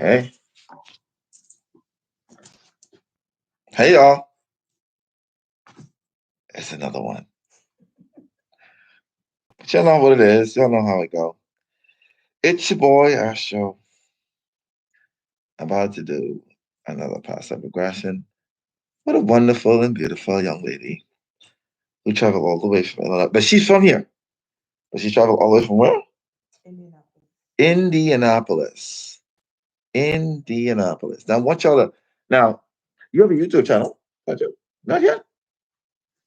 Okay. Hey, y'all. It's another one. But y'all know what it is. Y'all know how it go. It's your boy, Astro. About to do another past life regression. What a wonderful and beautiful young lady who traveled all the way from Illinois. But she's from here. But she traveled all the way from where? Indianapolis. Indianapolis. Now, I want y'all to. Now, you have a YouTube channel, don't you? Not yet.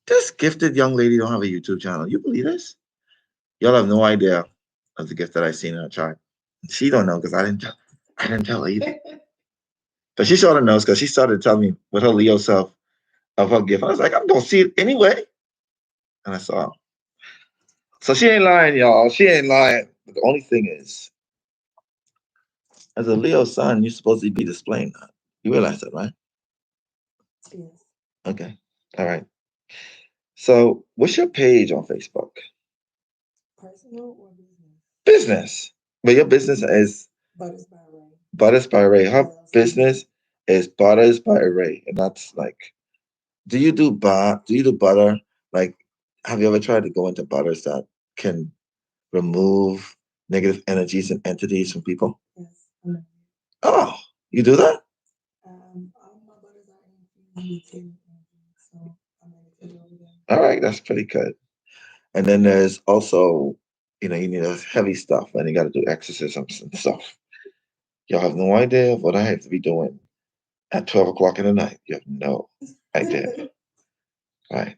This gifted young lady don't have a YouTube channel. You believe this? Y'all have no idea of the gift that I seen in her chart. She don't know because I didn't tell her either. But she sort of knows because she started telling me with her Leo self of her gift. I was like, I'm gonna see it anyway. And I saw. So she ain't lying, y'all. She ain't lying. But the only thing is, as a Leo sun, you're supposed to be displaying that. You realize that, right? Yes. Okay. All right. So what's your page on Facebook? Personal or business? Business. But your business is Butters by Ray. Butters by Ray. Her LLC. business is Butters by Ray. And that's like, do you do butter? Like, have you ever tried to go into butters that can remove negative energies and entities from people? Yes. I know. Oh, you do that? All my butters are infused with energy, so I'm ready to do it again. All right, that's pretty good. And then there's also, you need a heavy stuff and you got to do exorcisms and stuff. Y'all have no idea what I have to be doing at 12 o'clock in the night. You have no idea. Right.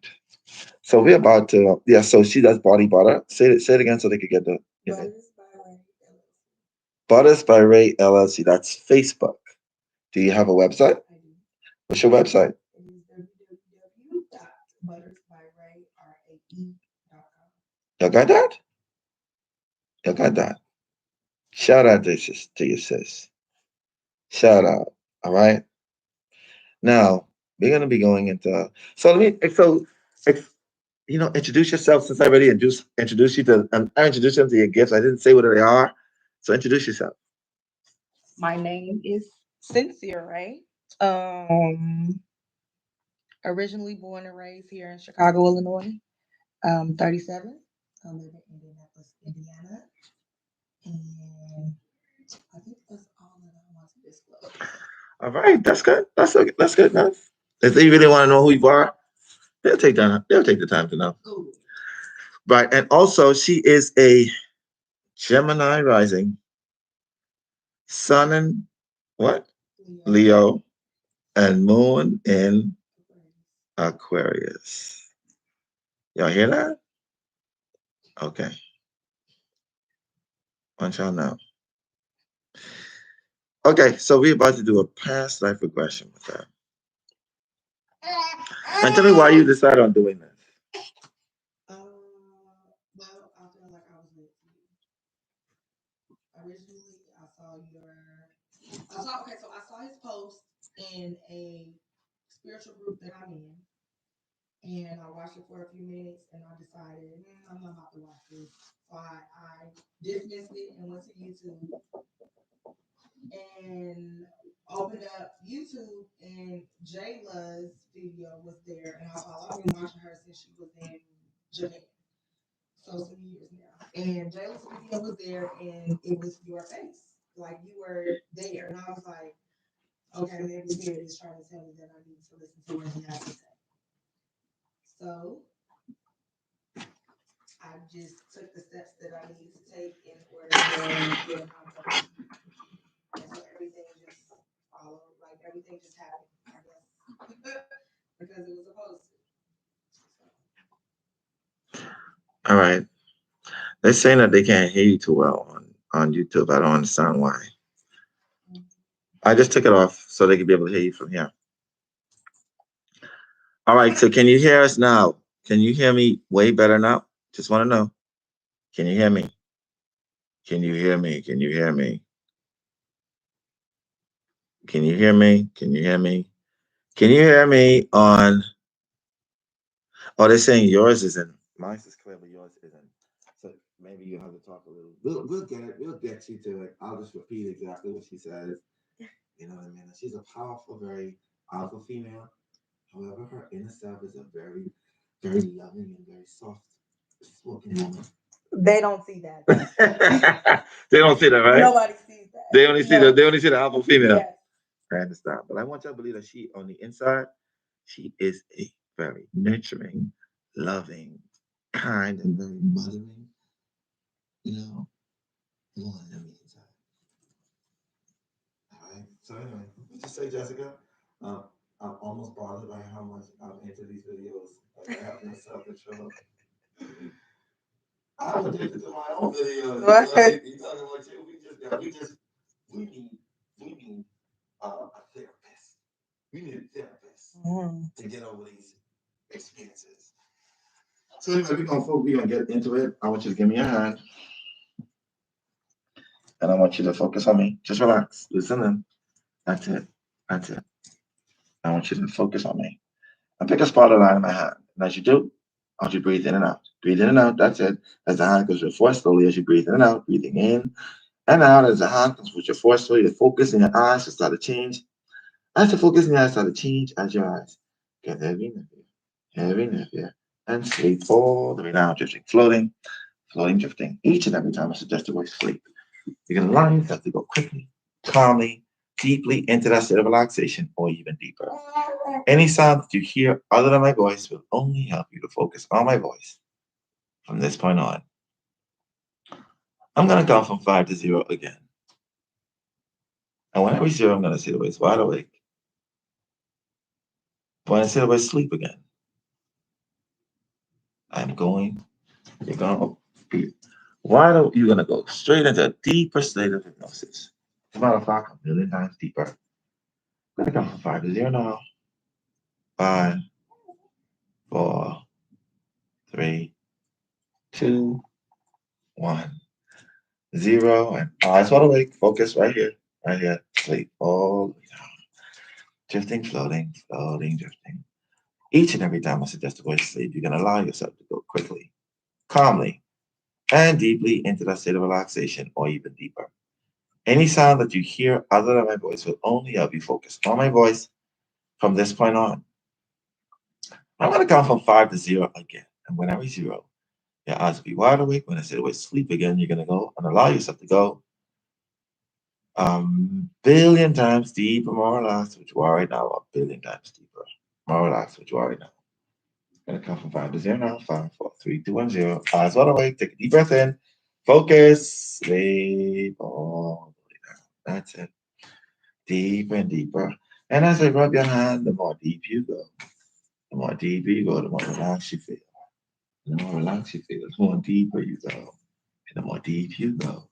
So we're about to, yeah, so she does body butter. Say it again so they could get the, Butters by Ray LLC. Butters by Ray LLC. That's Facebook. Do you have a website? I do. What's your website? It is www.buttersbyray.com. Y'all got that? Y'all got that? Shout out to your sis. Shout out. All right. Now we're gonna be going into. So ex- introduce yourself since I already introduced you to. I introduced them to your gifts. I didn't say what they are. So introduce yourself. My name is Sencerae. Um, Originally born and raised here in Chicago, Illinois. 37. I live in Indianapolis, Indiana. And I think that's all that I want to disclose. All right, that's good. That's good enough. If they really want to know who you are, they'll take that. They'll take the time to know. Google. Right, and also she is a Gemini rising, Sun and what? Leo, and Moon in Aquarius. Y'all hear that? Okay, want y'all know. Okay, so we're about to do a past life regression with that. And tell me why you decided on doing this. Well, I feel like I was meant to be. Originally, I saw his post in a spiritual group that I'm in, and I watched it for a few minutes, and I decided I'm not about to watch this. So I dismissed it and went to YouTube and opened up YouTube, and Jayla's video was there, and I've been watching her since she was in Japan, so some years now. And Jayla's video was there, and it was your face, like you were there, and I was like, okay, maybe Spirit is trying to tell me that I need to listen to what he has to say. So I just took the steps that I needed to take in order to get in contact with you. And so everything just followed, like everything just happened, I guess, because it was supposed to. All right. They're saying that they can't hear you too well on YouTube. I don't understand why. I just took it off so they could be able to hear you from here. All right, so can you hear us now? Can you hear me way better now? Just want to know. Can you hear me? Can you hear me? Can you hear me? Can you hear me? Can you hear me? Can you hear me on? Oh, they're saying yours isn't. Mine is clear, but yours isn't. So maybe you have to talk a little. We'll get it. We'll get you to it. I'll just repeat exactly what she says. You know what I mean? She's a powerful, very alpha female. However, her inner self is a very, very loving and very soft spoken woman. They don't see that. They don't see that, right? Nobody sees that. They only see they only see the alpha female. Yes. I understand. But I want you to believe that she on the inside, she is a very nurturing, loving, kind, and very mothering, you know, woman on the inside. All right. So anyway, let's just say, Jessica, I'm almost bothered by how much I'm into these videos. Like I have no self-control. I'm addicted to my own videos. Right. You talking about you? We need, we need a therapist. We need a therapist to get over these experiences. So anyway, we're gonna get into it. I want you to give me your hand, and I want you to focus on me. Just relax, listen in. That's it. That's it. I want you to focus on me. And pick a spot of line in my hand. And as you do, I want you to breathe in and out. Breathe in and out. That's it. As the hand goes with your force slowly, as you breathe in and out, breathing in and out. As the hand comes with your force slowly, the focus in your eyes will start to change. As the focus in your eyes start to change, as your eyes get heavy, heavier, and sleep all the way down, drifting, floating, floating, drifting. Each and every time I suggest the word sleep. You're going to allow yourself to go quickly, calmly, deeply into that state of relaxation or even deeper. Any sound that you hear other than my voice will only help you to focus on my voice. From this point on, I'm going to count from 5 to 0 again. And when I reach 0, I'm going to say the words wide awake. When I say the word sleep again, you're going to be you're going to go straight into a deeper state of hypnosis. As a matter of fact, a million times deeper. I'm going to count from 5 to 0 now. 5, 4, 3, 2, 1, 0. And eyes wide awake. Focus right here. Right here. Sleep all the way down. Drifting, floating, floating, drifting. Each and every time I suggest the word sleep, you're going to allow yourself to go quickly, calmly, and deeply into that state of relaxation or even deeper. Any sound that you hear other than my voice will only help you focus on my voice from this point on. I'm going to count from 5 to 0 again. And when I reach 0, your eyes will be wide awake. When I say the word sleep again, you're going to go and allow yourself to go billion times deeper, more relaxed, which you are right now, a billion times deeper, more relaxed, which you are right now. I'm going to count from 5 to 0 now. 5, 4, 3, 2, 1, 0. Eyes wide awake. Take a deep breath in. Focus. Sleep all the way down. That's it. Deeper and deeper. And as I rub your hand, the more deep you go. The more deeper you go, the more relaxed you feel. The more relaxed you feel, the more deeper you go. And the more deep you go,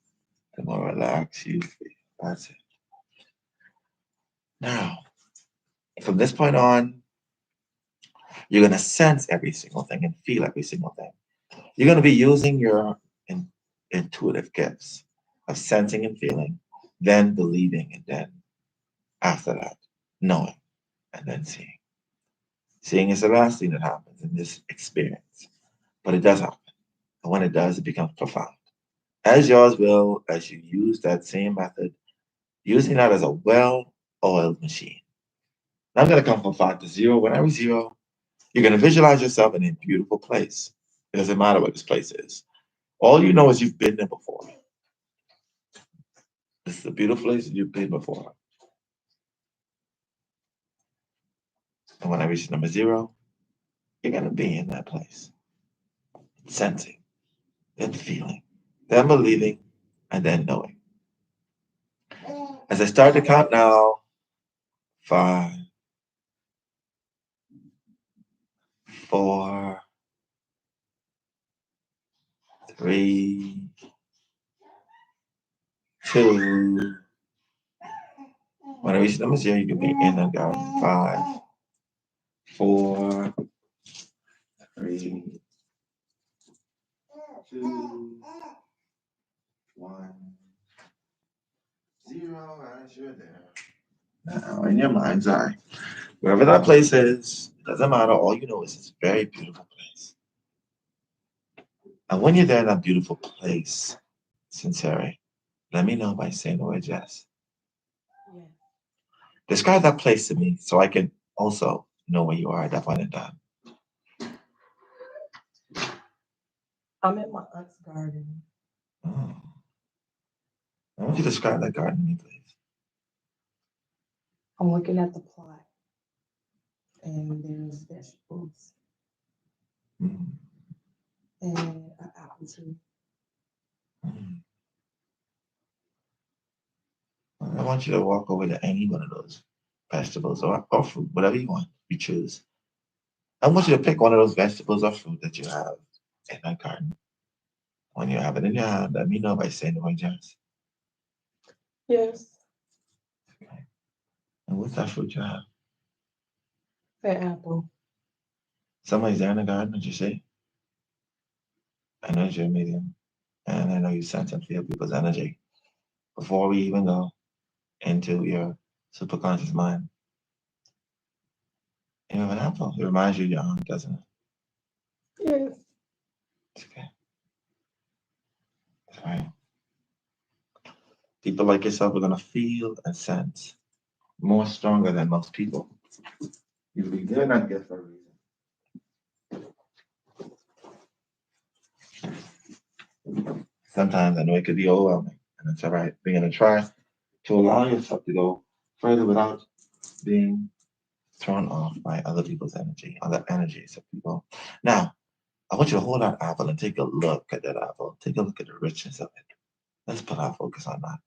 the more relaxed you feel. That's it. Now, from this point on, you're going to sense every single thing and feel every single thing. You're going to be using your intuitive gifts of sensing and feeling, then believing, and then after that, knowing, and then seeing. Seeing is the last thing that happens in this experience, but it does happen. And when it does, it becomes profound. As yours will, as you use that same method, using that as a well-oiled machine. Now I'm going to come from 5 to 0. When I reach 0, you're going to visualize yourself in a beautiful place. It doesn't matter what this place is. All you know is you've been there before. This is a beautiful place that you've been before. And when I reach number 0, you're going to be in that place, sensing, then feeling, then believing, and then knowing. As I start to count now, 5, 4, 3, 2. When I reach number 0, you can be in and out. 5, 4, 3, 2, 1, 0. As you're there. Now, in your mind's eye, wherever that place is, it doesn't matter. All you know is it's a very beautiful place. And when you're there in that beautiful place, Sencerae, let me know by saying the word yes. Yes. Describe that place to me so I can also know where you are at that point in time. I'm at my aunt's garden. Oh. I want you to describe that garden to me, please. I'm looking at the plot, and there's vegetables Mm. and an apple tree. Mm. I want you to walk over to any one of those vegetables or fruit, whatever you want, you choose. I want you to pick one of those vegetables or fruit that you have in that garden. When you have it in your hand, let me know by saying the word yes. Yes, Okay. And what's that fruit you have? an apple. Somebody's there in the garden, did you see? I know you're a medium, and I know you sense and feel people's energy before we even go into your superconscious mind. You have an apple. It reminds you of your aunt, doesn't it? Yes. It's okay. It's all right. People like yourself are going to feel and sense more stronger than most people. You'll be given that gift for a reason. Sometimes I know it could be overwhelming, and it's all right. We're going to try to allow yourself to go further without being thrown off by other people's energy, other energies of people. Now, I want you to hold that apple and take a look at that apple. Take a look at the richness of it. Let's put our focus on that.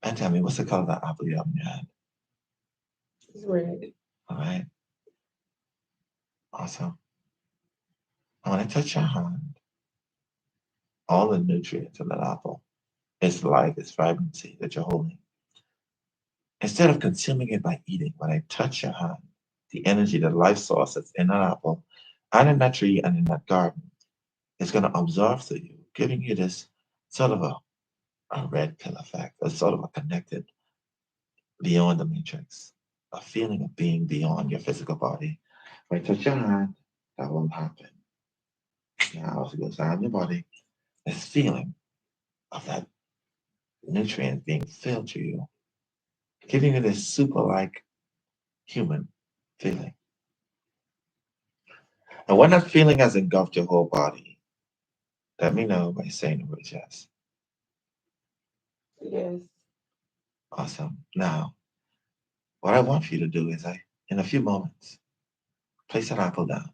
And tell me, what's the color of that apple you have in your hand? It's red. All right. Awesome. And when I touch your hand, all the nutrients of that apple, its life, its vibrancy that you're holding, instead of consuming it by eating, when I touch your hand, the energy, the life source that's in that apple and in that tree and in that garden is going to absorb through you, giving you this sort of a red pill effect, a sort of a connected beyond the matrix, a feeling of being beyond your physical body. When I touch your hand, that will happen. Now, as it goes down your body, this feeling of that nutrient being filled to you, giving you this super like human feeling. And when that feeling has engulfed your whole body, let me know by saying the word yes. Yes. Awesome. Now, what I want for you to do is in a few moments, place that apple down.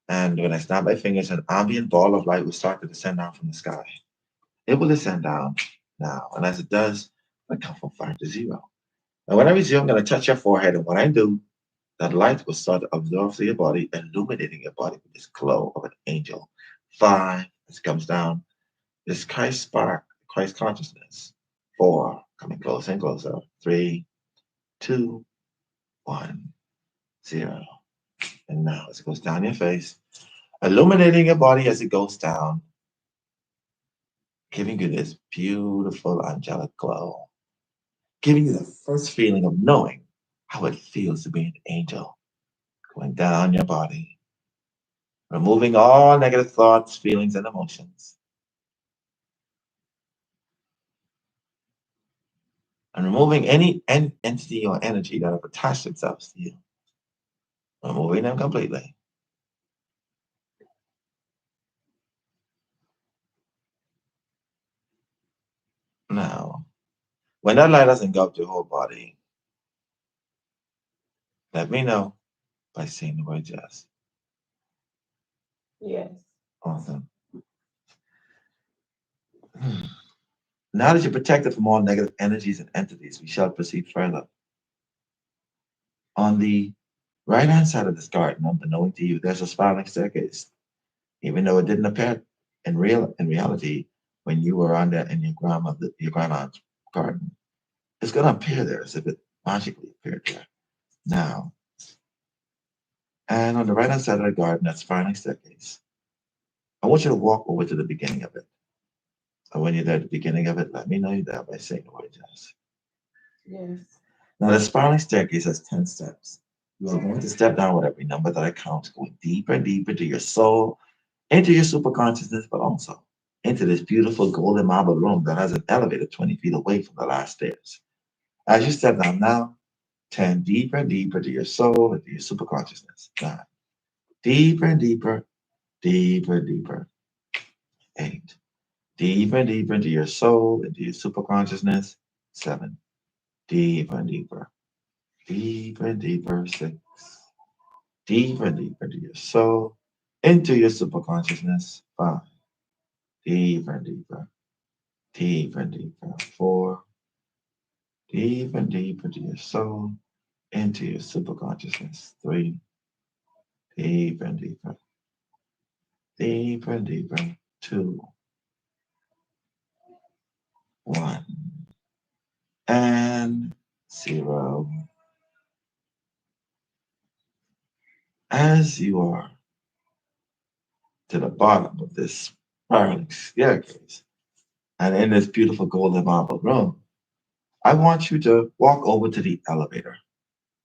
And when I snap my fingers, an ambient ball of light will start to descend down from the sky. It will descend down now. And as it does, I come from 5 to 0. And when I reach 0, I'm going to touch your forehead. And when I do, that light will start to absorb through your body, illuminating your body with this glow of an angel. 5, as it comes down, this Christ spark, Christ consciousness. 4, coming closer and closer. 3, 2, 1, 0. And now, as it goes down your face, illuminating your body as it goes down, giving you this beautiful angelic glow, giving you the first feeling of knowing how it feels to be an angel, going down your body, removing all negative thoughts, feelings, and emotions, and removing any entity or energy that have attached themselves to you, removing them completely. Now, when that light has engulfed your whole body, let me know by saying the word yes. Yes. Awesome. Now that you're protected from all negative energies and entities, we shall proceed further. On the right-hand side of this garden, unbeknown to you, there's a spiraling staircase. Even though it didn't appear in reality when you were on there in your grandma's garden, it's gonna appear there as if it magically appeared there now. And on the right-hand side of the garden, that spiraling staircase, I want you to walk over to the beginning of it. And when you're there at the beginning of it, let me know you're there by saying the word yes. Yes. Now, the spiraling staircase has 10 steps. You are going to step down with every number that I count, going deeper and deeper into your soul, into your super consciousness, but also into this beautiful golden marble room that has an elevator 20 feet away from the last stairs. As you step down now, 10, deeper and deeper to your soul and to your superconsciousness. 9, deeper and deeper, deeper and deeper. 8, deeper and deeper into your soul, into your superconsciousness. 7, deeper and deeper, deeper and deeper. 6, deeper and deeper into your soul, into your superconsciousness. 5, deeper and deeper, deeper and deeper. 4, deeper and deeper into your soul, into your superconsciousness. 3, deeper and deeper, deeper and deeper. 2, 1, and 0. As you are to the bottom of this spiraling staircase and in this beautiful golden marble room, I want you to walk over to the elevator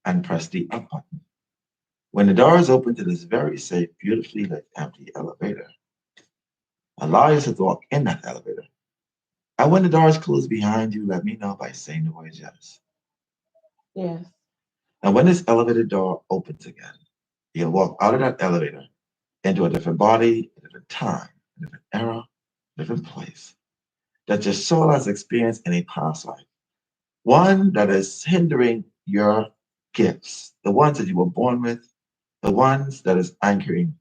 and press the up button. When the doors open to this very safe, beautifully lit, empty elevator, allow yourself to walk in that elevator. And when the doors close behind you, let me know by saying the word yes. Yes. And when this elevator door opens again, you'll walk out of that elevator into a different body, a different time, a different era, a different place that your soul has experienced in a past life. One that is hindering your gifts, the ones that you were born with, the ones that is anchoring,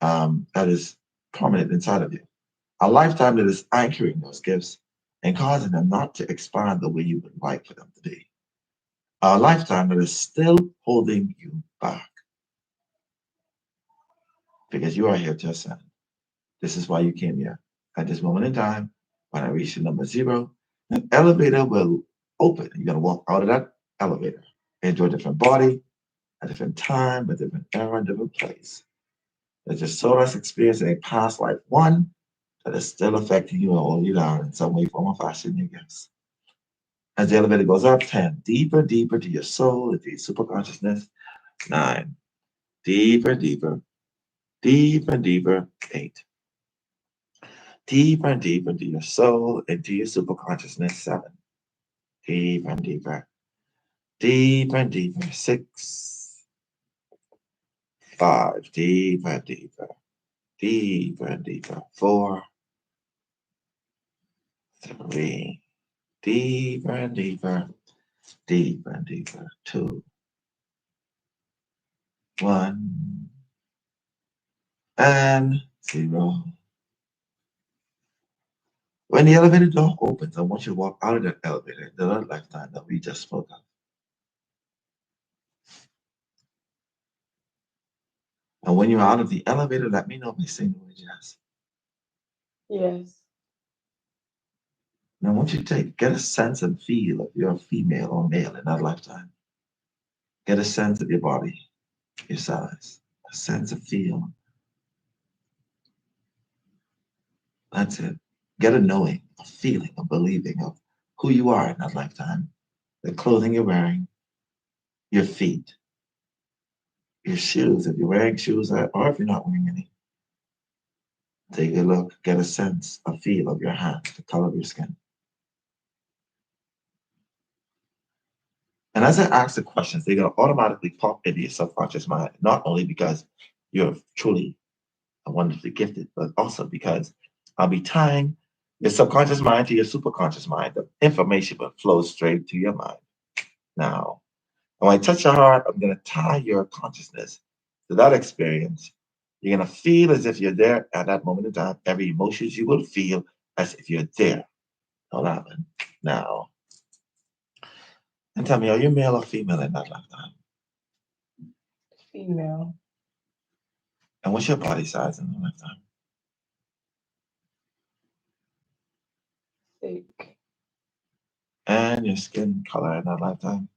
that is permanent inside of you. A lifetime that is anchoring those gifts and causing them not to expand the way you would like for them to be. A lifetime that is still holding you back because you are here to ascend. This is why you came here. At this moment in time, when I reach the number 0, an elevator will open. You're going to walk out of that elevator into a different body, a different time, a different era, a different place. That your soul has experienced in a past life, one that is still affecting you and holding you down in some way, form, or fashion, you guess. As the elevator goes up, 10, deeper, deeper to your soul, into your superconsciousness. 9, deeper, deeper, deeper, deeper. 8, deeper and deeper into your soul, into your superconsciousness. 7, deeper and deeper, deeper and deeper. 6, 5, deeper and deeper, deeper and deeper. 4, 3, deeper and deeper, deeper and deeper. 2, 1, and 0. When the elevator door opens, I want you to walk out of that elevator, the other lifetime that we just spoke of. And when you're out of the elevator, let me know by saying the word yes. Yes. And I want you to get a sense and feel if you're a female or male in that lifetime. Get a sense of your body, your size, a sense of feel. That's it. Get a knowing, a feeling, a believing of who you are in that lifetime, the clothing you're wearing, your feet, your shoes, if you're wearing shoes or if you're not wearing any. Take a look, get a sense, a feel of your hands, the color of your skin. And as I ask the questions, they're going to automatically pop into your subconscious mind, not only because you're truly wonderfully gifted, but also because I'll be tying your subconscious mind to your superconscious mind. The information will flow straight to your mind. Now, when I touch your heart, I'm going to tie your consciousness to that experience. You're going to feel as if you're there at that moment in time. Every emotions you will feel as if you're there. Hold on. Now, and tell me, are you male or female in that lifetime? Female. And what's your body size in the lifetime? Thick. And your skin color in that lifetime?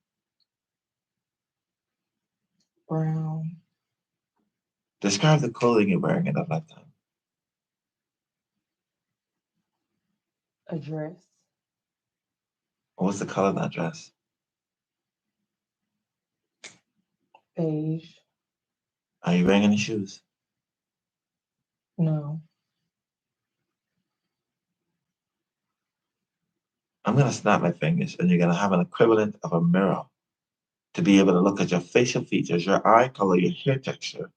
Brown. Describe the clothing you're wearing in that lifetime. A dress. What's the color of that dress? Beige. Are you wearing any shoes? No. I'm going to snap my fingers and you're going to have an equivalent of a mirror to be able to look at your facial features, your eye color, your hair texture,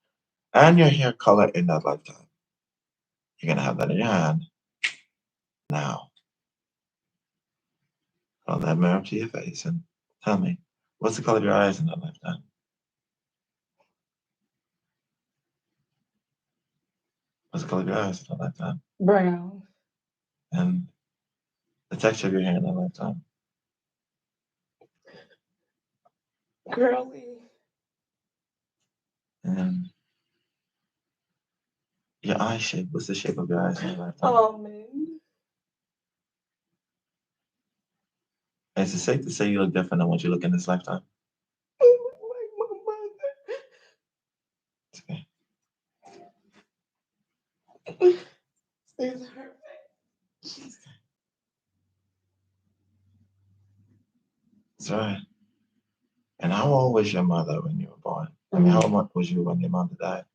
and your hair color in that lifetime. You're going to have that in your hand now. Hold that mirror up to your face and tell me, what's the color of your eyes in that lifetime? What's the color of your eyes in that lifetime? Brown. And the texture of your hair in that lifetime? Curly. And your eye shape, what's the shape of your eyes in that lifetime? Almond. Is it safe to say you look different than what you look in this lifetime? You look like my mother. It's okay. It's her. That's right. And how old was your mother when you were born? I mean, how old was you when your mother died?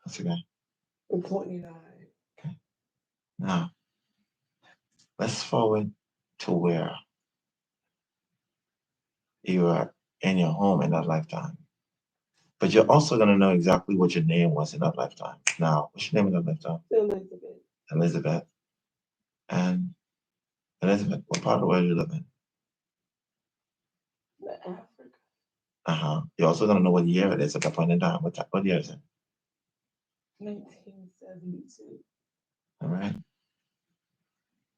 That's okay. 29. Okay. Now, let's forward to where you are in your home in that lifetime. But you're also going to know exactly what your name was in that lifetime. Now, what's your name in that lifetime? Elizabeth. Elizabeth. And Elizabeth, what part of the world you live in? Africa. You're also going to know what year it is at that point in time. What year is it? 1972. All right.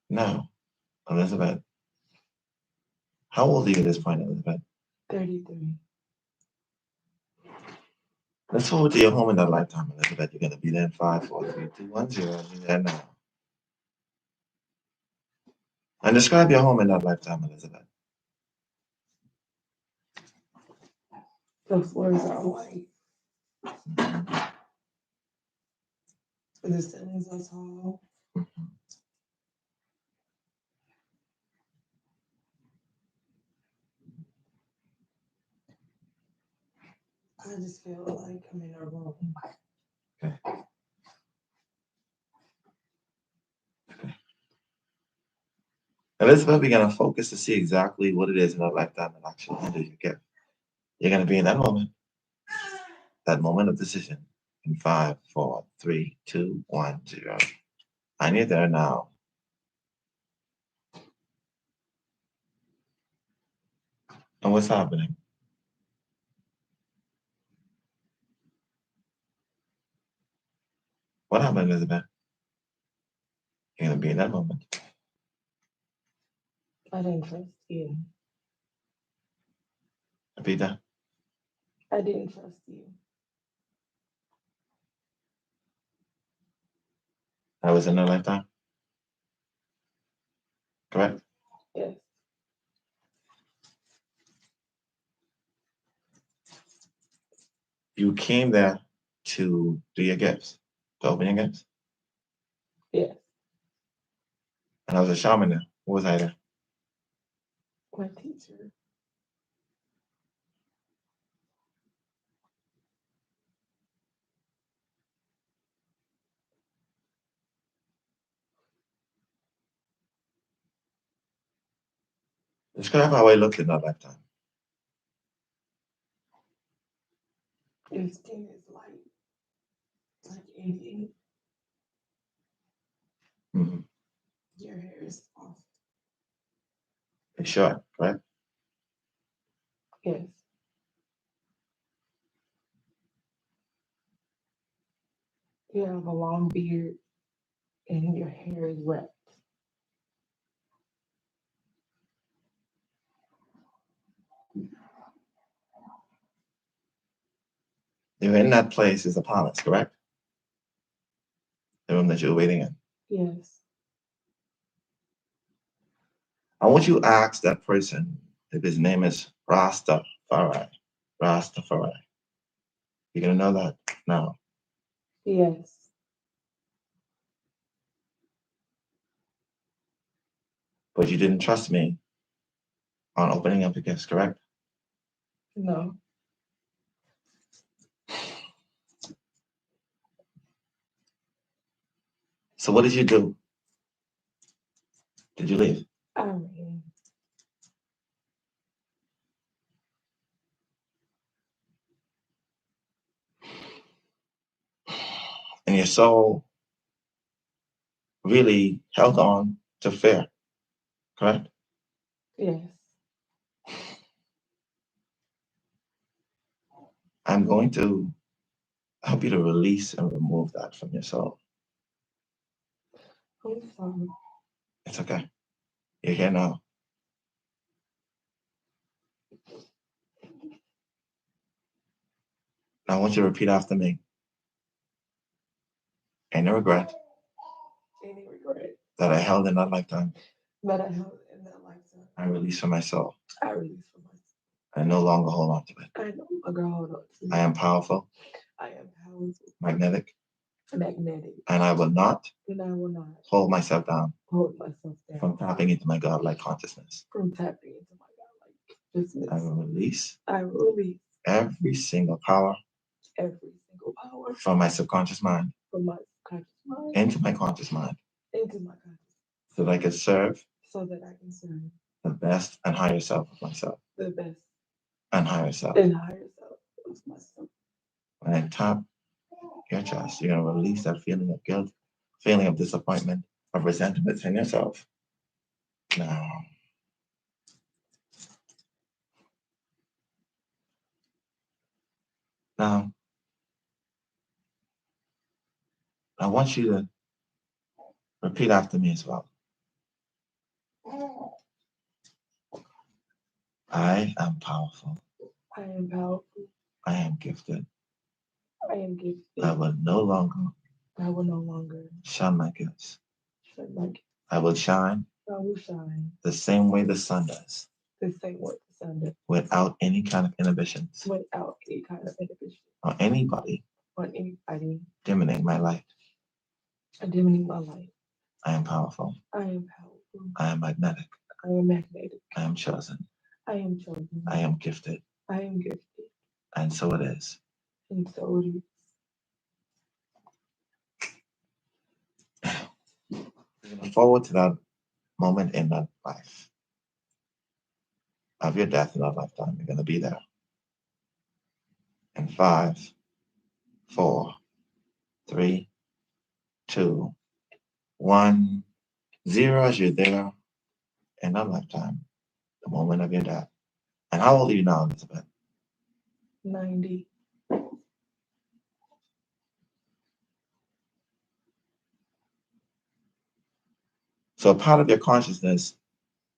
Now, Elizabeth, how old are you at this point, Elizabeth? 33. Let's forward to your home in that lifetime, Elizabeth. You're going to be there in 5, 4, 3, 2, 1, 0. You're there now. And describe your home in that lifetime, Elizabeth. The floors are white. The ceilings are tall. I just feel like I'm in a room. Okay. Elizabeth, we're going to focus to see exactly what it is in that lifetime and actually handle your gift. You're going to be in that moment of decision in 5, 4, 3, 2, 1, 0. And you're there now. And what's happening? What happened, Elizabeth? You're going to be in that moment. I didn't trust you. Repeat that. I didn't trust you. That was in that lifetime? Correct? Yes. You came there to do your gifts, to open your gifts? Yes. And I was a shaman there. What was I there? My teacher. Describe how I looked in that lifetime. Your skin is light. Like Indian. Mm-hmm. Your hair is soft. It's short, right? Yes. You have a long beard and your hair is wrapped. You're in that place is a palace, correct? The room that you're waiting in. Yes. I want you to ask that person if his name is Rastafari. Rastafari. You're going to know that now. Yes. But you didn't trust me on opening up the gifts, correct? No. So what did you do? Did you leave? I ran. And your soul really held on to fear, correct? Yes. I'm going to help you to release and remove that from your soul. I'm sorry. It's okay. You're here now. Now I want you to repeat after me. Any regret that I held in that lifetime, I release from my soul. I release from myself. I no longer hold on to it. I no longer hold on to it. I am powerful, I am powerful, magnetic, magnetic, and I will not hold myself down hold myself down from tapping into my godlike consciousness. from tapping into my godlike consciousness. I will release every single power from my subconscious mind my subconscious mind into my conscious mind, so that I can serve the best and higher self of myself. The best and higher self. and higher self of myself. When I tap your chest, you're going to release that feeling of guilt, feeling of disappointment, of resentment in yourself. Now, I want you to repeat after me as well. I am powerful. I am powerful. I am gifted. I am gifted. I will no longer shun my gifts. I will shine the same way the sun does. Without any kind of inhibitions. Or anybody dimming my light. I am powerful. I am magnetic. I am chosen. I am gifted. And so it is. Moving forward to that moment in that life of your death in that lifetime, you're going to be there. In 5, 4, 3, 2, 1, 0, as you're there in that lifetime, the moment of your death. And how old are you now, Elizabeth? 90. So a part of your consciousness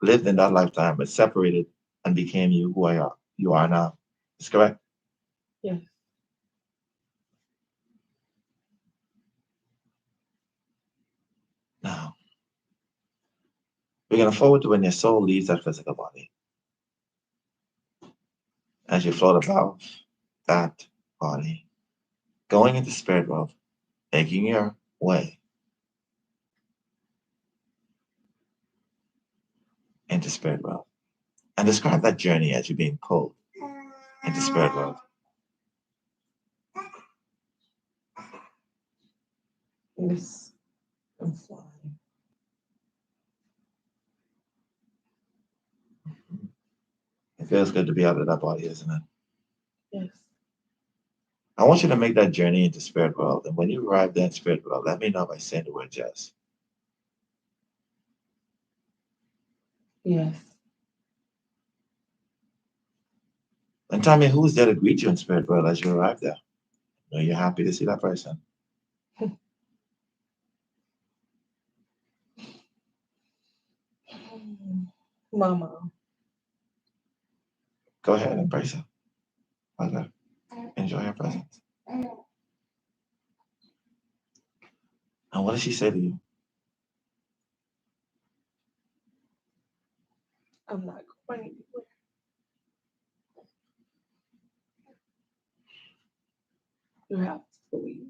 lived in that lifetime, but separated and became you who you are now. Is correct? Yes. Now, we're going to forward to when your soul leaves that physical body. As you float above that body, going into spirit world, making your way into spirit world. And describe that journey as you're being pulled into spirit world. Yes, I'm flying. It feels good to be out of that body, isn't it? Yes. I want you to make that journey into spirit world. And when you arrive there in spirit world, let me know by saying the word yes. Yes. And tell me who's there to greet you in spirit world as you arrive there. Are you happy to see that person? Mama. Go ahead and embrace her. Okay. Enjoy her presence. And what does she say to you? I'm not going anywhere. You have to believe.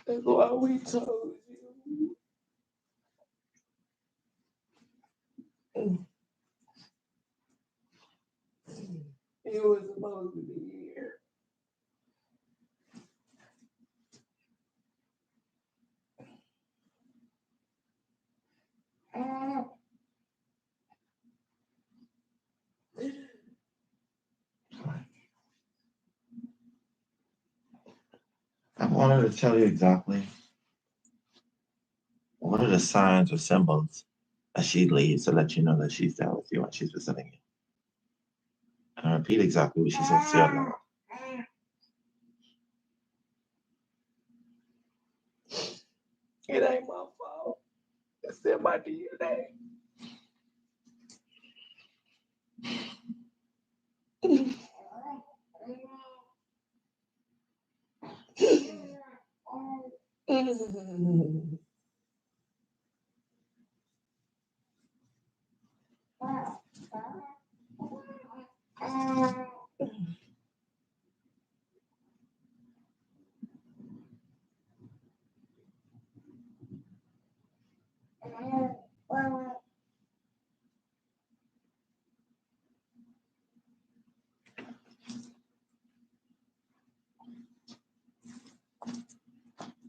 That's why we told you. You were supposed to be here. her to tell you exactly what are the signs or symbols that she leaves to let you know that she's there with you and she's visiting you. And repeat exactly what she says to you out loud. It ain't my fault. It's in my DNA.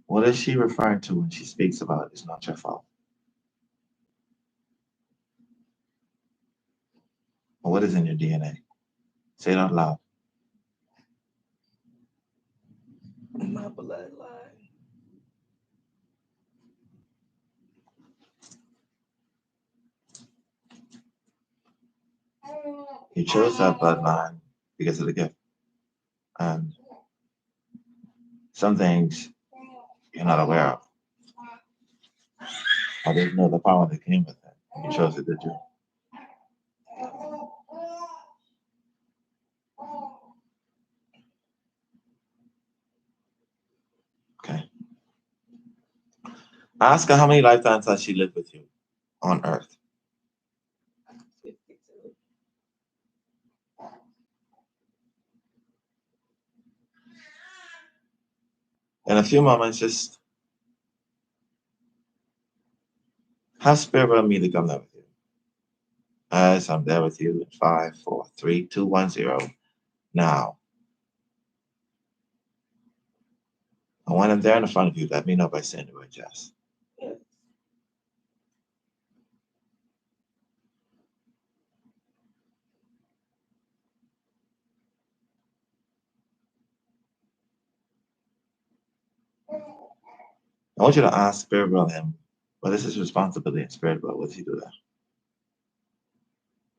What is she referring to when she speaks about it's not your fault? Or what is in your DNA? Say it out loud. My bloodline. You chose that bloodline because of the gift. And some things you're not aware of. I didn't know the power that came with it. You chose it, did you? Okay. Ask her how many lifetimes has she lived with you on Earth? 52. In a few moments, just have Spirit Realm me to come there with you. As I'm there with you in 5, 4, 3, 2, 1, 0. Now. And when I'm there in front of you, let me know by saying the word yes. Yes. I want you to ask Spirit Realm him, well, this is responsibility in Spirit Realm. What does he do there?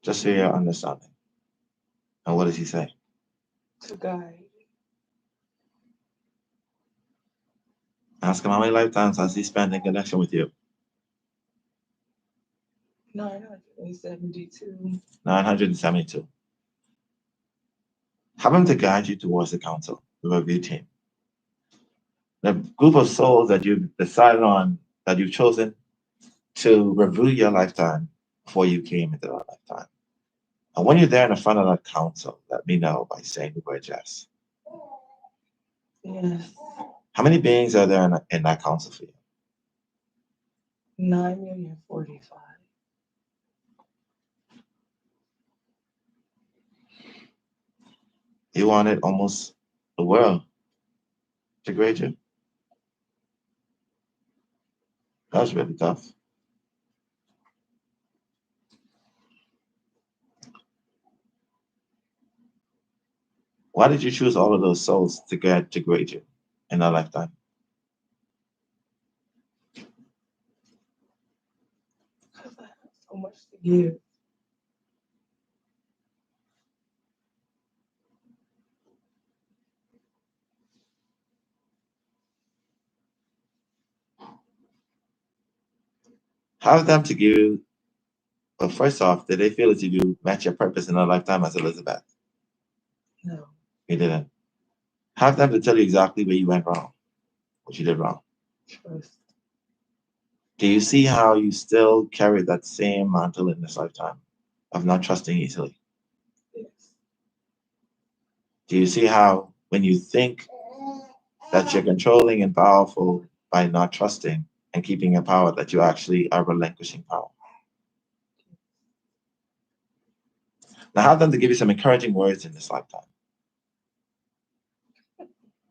Just so your understanding. And what does he say? To guide. Ask him how many lifetimes has he spent in connection with you? 972. 972. Have him to guide you towards the council, the review team. The group of souls that you've decided on, that you've chosen to review your lifetime before you came into that lifetime. And when you're there in the front of that council, let me know by saying the word yes. Yes. How many beings are there in that council for you? 9,045,000. You wanted almost the world to grade you? That was really tough. Why did you choose all of those souls to get to grade you in that lifetime? Because I have so much to give. Have them to give you, well, first off, did they feel as if you met your purpose in a lifetime as Elizabeth? No. You didn't. Have them to tell you exactly where you went wrong, what you did wrong. Trust. Do you see how you still carry that same mantle in this lifetime of not trusting easily? Yes. Do you see how when you think that you're controlling and powerful by not trusting and keeping your power, that you actually are relinquishing power? Now have them to give you some encouraging words in this lifetime.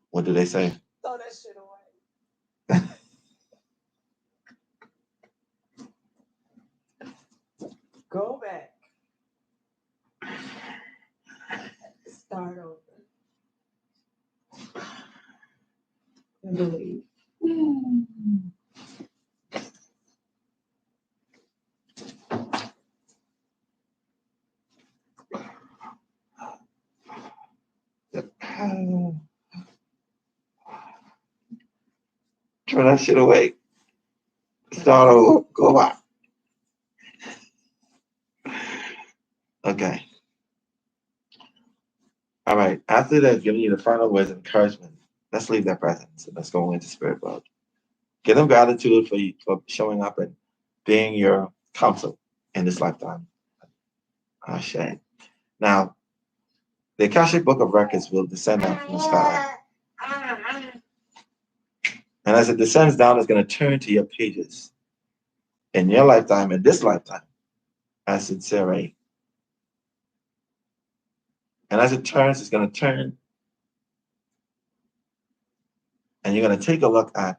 What do they say? Throw that shit away. Go back. Start over. I believe. Throw that shit away. Start over. Go back. Okay. All right. After that, giving you the final words of encouragement, let's leave that presence and let's go into spirit world. Give them gratitude for you for showing up and being your counsel in this lifetime. Ashe. Now, the Akashic Book of Records will descend down from the sky. And as it descends down, it's going to turn to your pages in your lifetime, in this lifetime, as Sencerae. And as it turns, it's going to turn. And you're going to take a look at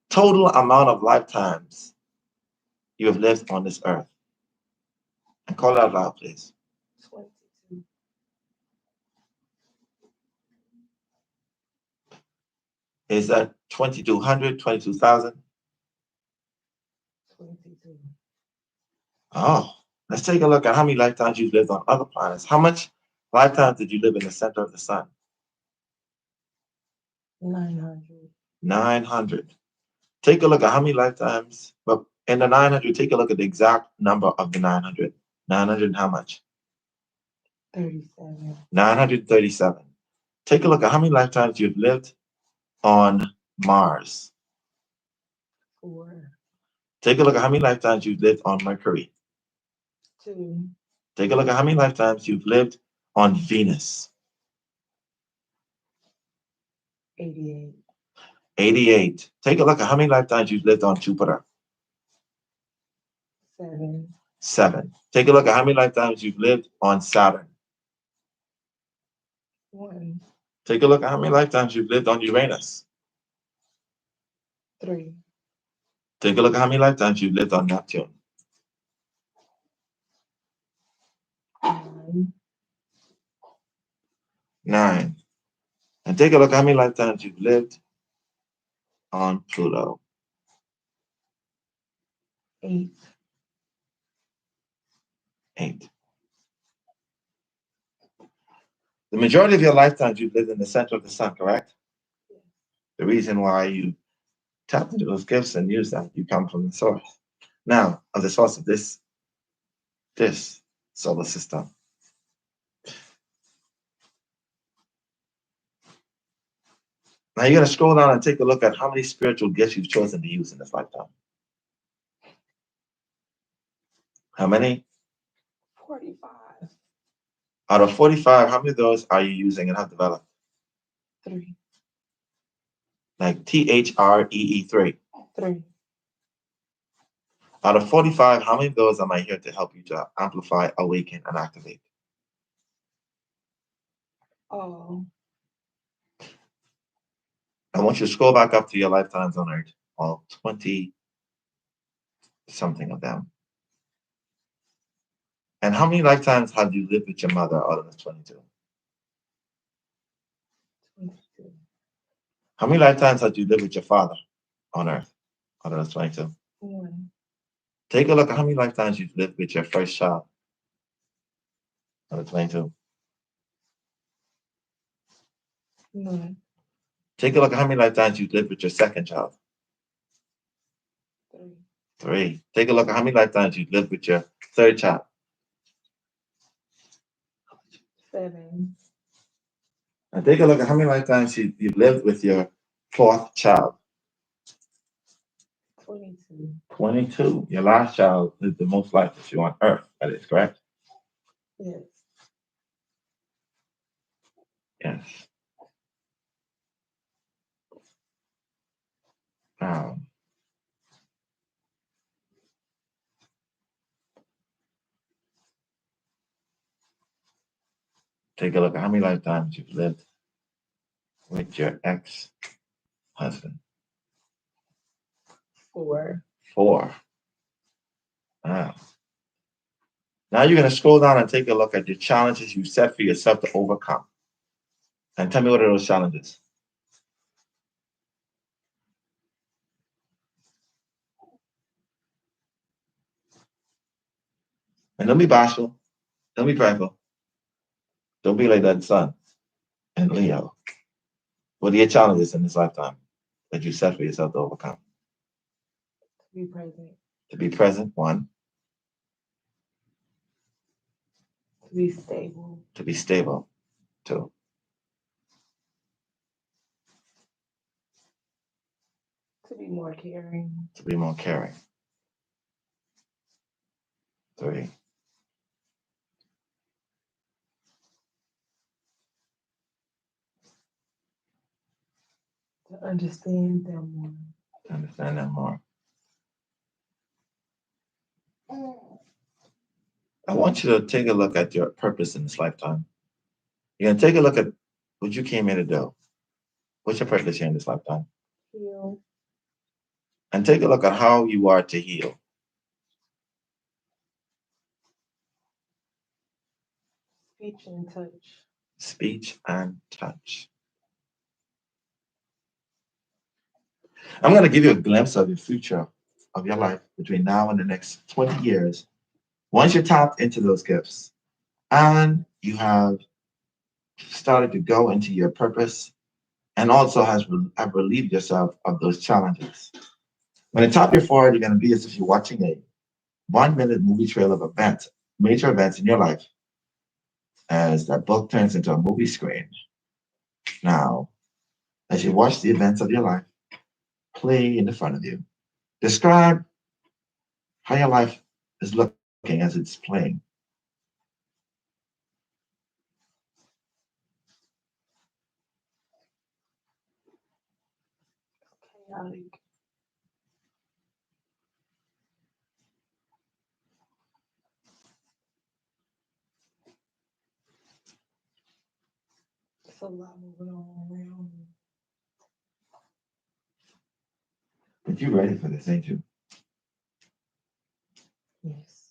total amount of lifetimes you have lived on this earth. And call it out loud, please. 22. Is that 2,200, 22,000? 22. Oh, let's take a look at how many lifetimes you've lived on other planets. How much lifetimes did you live in the center of the sun? 900. 900. Take a look at how many lifetimes, but in the 900, take a look at the exact number of the 900. 900 and how much? 37. 937. Take a look at how many lifetimes you've lived on Mars. 4. Take a look at how many lifetimes you've lived on Mercury. 2. Take a look at how many lifetimes you've lived on Venus. 88. 88. Take a look at how many lifetimes you've lived on Jupiter. 7. 7. Take a look at how many lifetimes you've lived on Saturn. 1. Take a look at how many lifetimes you've lived on Uranus. 3. Take a look at how many lifetimes you've lived on Neptune. 9. 9. And take a look at how many lifetimes you've lived on Pluto. 8. 8. The majority of your lifetimes you've lived in the center of the sun, correct? Yes. The reason why you tap into those gifts and use them, you come from the source. Now, of the source of this solar system. Now you're going to scroll down and take a look at how many spiritual gifts you've chosen to use in this lifetime. How many? 45. Out of 45, how many of those are you using and have developed? 3. Like THREE 3. 3. Out of 45, how many of those am I here to help you to amplify, awaken, and activate? Oh. I want you to scroll back up to your lifetimes on Earth, all 20 something of them. And how many lifetimes have you lived with your mother out of the 22? 22. How many lifetimes have you lived with your father on Earth out of the 22? 1. Take a look at how many lifetimes you've lived with your first child out of 22. 1. Take a look at how many lifetimes you've lived with your second child. 3. 3. Take a look at how many lifetimes you've lived with your third child. 7. And take a look at how many lifetimes you've lived with your fourth child. 22. 22. Your last child lived the most life that you on Earth. That is correct? Yes. Yes. Take a look at how many lifetimes you've lived with your ex-husband. 4. 4. Wow. Now you're going to scroll down and take a look at the challenges you set for yourself to overcome. And tell me what are those challenges? And don't be bashful. Don't be prideful. Don't be like that son and Leo. What are your challenges in this lifetime that you set for yourself to overcome? To be present. To be present, one. To be stable. To be stable, two. To be more caring. To be more caring, three. To understand them more. To understand them more. I want you to take a look at your purpose in this lifetime. You're going to take a look at what you came here to do. What's your purpose here in this lifetime? Heal. And take a look at how you are to heal. Speech and touch. Speech and touch. I'm going to give you a glimpse of your future, of your life between now and the next 20 years. Once you're tapped into those gifts and you have started to go into your purpose and also have relieved yourself of those challenges. When the top of your forehead, you're going to be as if you're watching a 1 minute movie trailer of events, major events in your life, as that book turns into a movie screen. Now, as you watch the events of your life play in the front of you, describe how your life is looking as it's playing. Chaotic. It's a lot moving on around me. But you're ready for this, ain't you? Yes.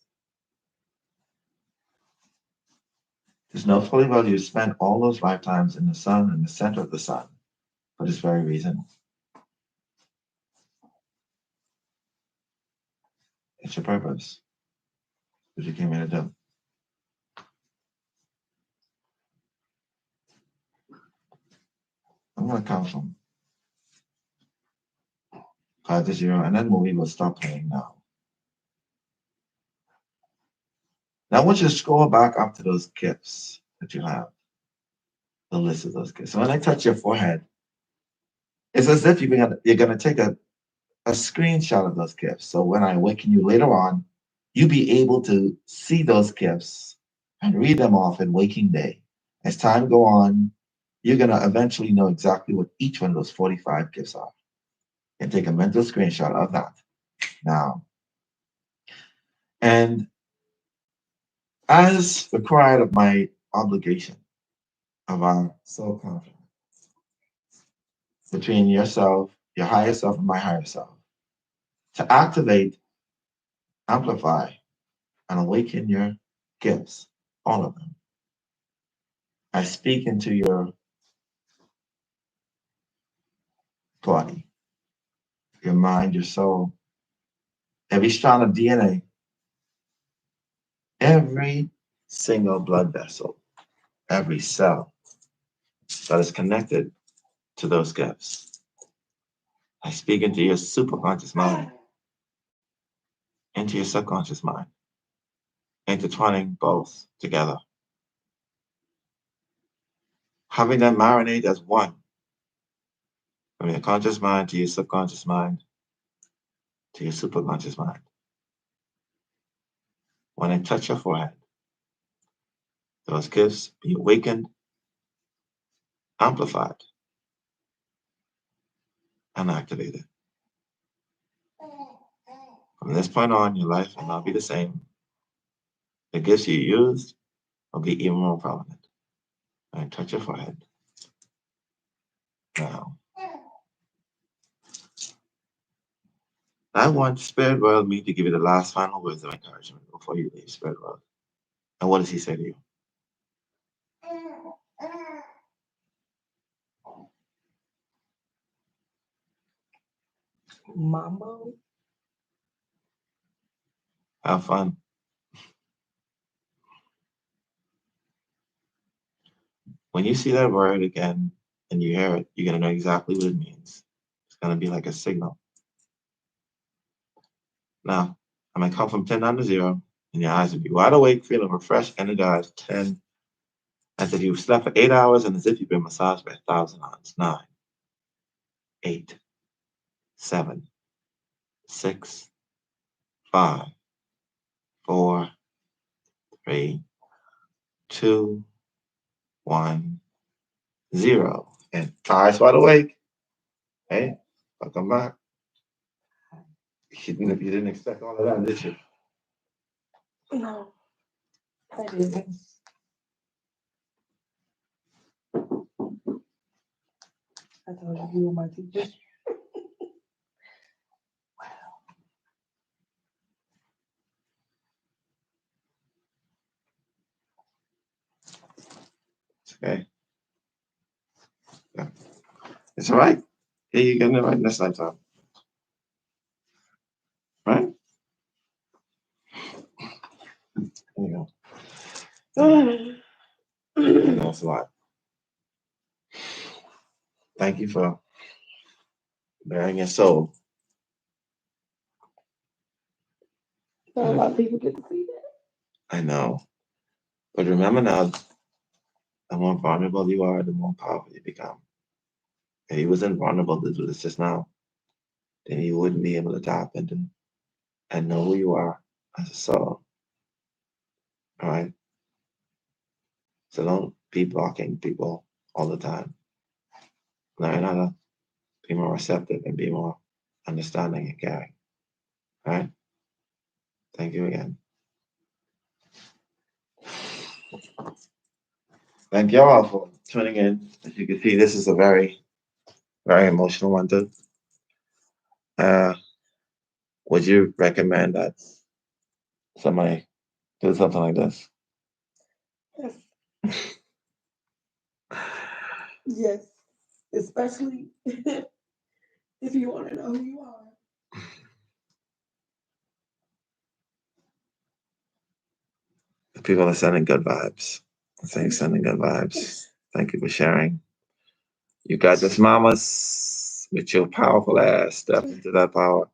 There's no fully well you spent all those lifetimes in the sun, in the center of the sun, for this very reason. It's your purpose. What you came here to do. I'm going to count from 5 to 0, and that movie will stop playing now. Now I want you to scroll back up to those gifts that you have, the list of those gifts. So when I touch your forehead, it's as if you're gonna take a screenshot of those gifts. So when I awaken you later on, you'll be able to see those gifts and read them off in waking day. As time go on, you're gonna eventually know exactly what each one of those 45 gifts are. And take a mental screenshot of that now. And as required of my obligation of our soul contract between yourself, your higher self, and my higher self, to activate, amplify, and awaken your gifts, all of them. I speak into your body, your mind, your soul, every strand of DNA, every single blood vessel, every cell that is connected to those gifts. I speak into your superconscious mind, into your subconscious mind, intertwining both together, having them marinate as one, from your conscious mind to your subconscious mind to your superconscious mind. When I touch your forehead, those gifts be awakened, amplified, and activated. From this point on, your life will not be the same. The gifts you used will be even more prominent. I touch your forehead. Now, I want Spirit World me to give you the last final words of encouragement before you leave Spirit World. And what does he say to you? Mambo. Have fun. When you see that word again and you hear it, you're going to know exactly what it means. It's going to be like a signal. Now, I'm going to count from 10 down to 0, and your eyes will be wide awake, feeling refreshed, energized. 10, as if you've slept for 8 hours and as if you've been massaged by 1,000 hands. 9, 8, 7, 6, 5, 4, 3, 2, 1, 0. And eyes wide awake. Hey, welcome back. You didn't expect all of that, did you? No, I didn't. I told you were my teacher. Okay. Yeah. It's all right. Yeah, you're getting it right next time. Right? There you go. That's a lot. Thank you for bearing your soul. Not a lot of people get to see that. I know. But remember now, the more vulnerable you are, the more powerful you become. If you wasn't vulnerable to do this just now, then you wouldn't be able to tap into and know who you are as a soul. All right? So don't be blocking people all the time. Learn how to be more receptive and be more understanding and caring. All right? Thank you again. Thank you all for tuning in. As you can see, this is a very, very emotional one too. Would you recommend that somebody do something like this? Yes. Yes. Especially if you want to know who you are. People are sending good vibes. Thanks, sending good vibes. Thank you for sharing. You got this, mamas, with your powerful ass. Step into that power.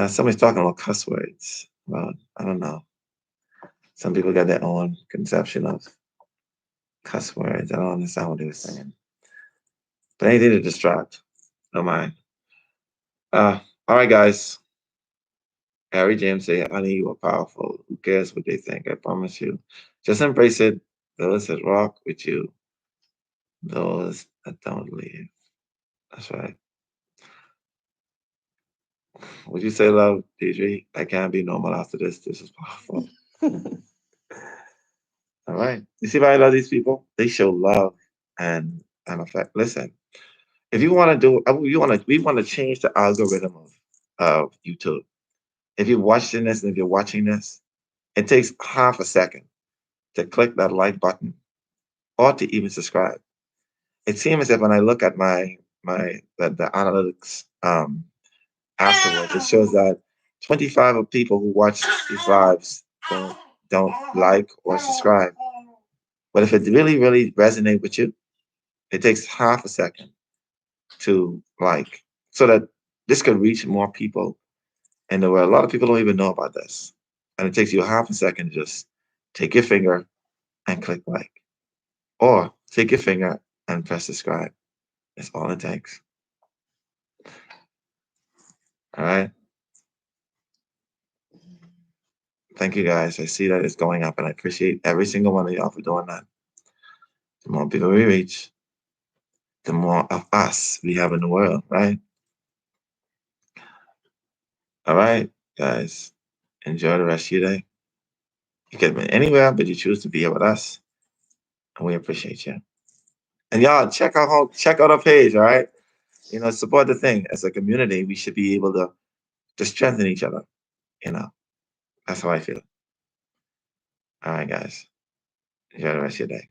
Somebody's talking about cuss words. Well, I don't know. Some people got their own conception of cuss words. I don't understand what they were saying. But anything to distract. Don't mind. All right, guys. Harry James say, honey, you are powerful. Who cares what they think? I promise you. Just embrace it. Those that rock with you. Those that don't leave. That's right. Would you say love, Deidre? I can't be normal after this. This is powerful. All right. You see why I love these people? They show love and affect. Listen, if you want to do, we want to change the algorithm of YouTube. If you're watching this and if you're watching this, it takes half a second to click that like button or to even subscribe. It seems as if when I look at the analytics afterwards, it shows that 25 of people who watch these lives don't like or subscribe. But if it really, really resonates with you, it takes half a second to like, so that this could reach more people in the world. A lot of people don't even know about this. And it takes you half a second to just take your finger and click like. Or take your finger and press subscribe. That's all it takes. All right. Thank you guys. I see that it's going up, and I appreciate every single one of y'all for doing that. The more people we reach, the more of us we have in the world, right? All right, guys. Enjoy the rest of your day. You could have been anywhere, but you choose to be here with us, and we appreciate you. And y'all check out our page, all right? You know, support the thing. As a community, we should be able to strengthen each other. You know, that's how I feel. All right, guys. Enjoy the rest of your day.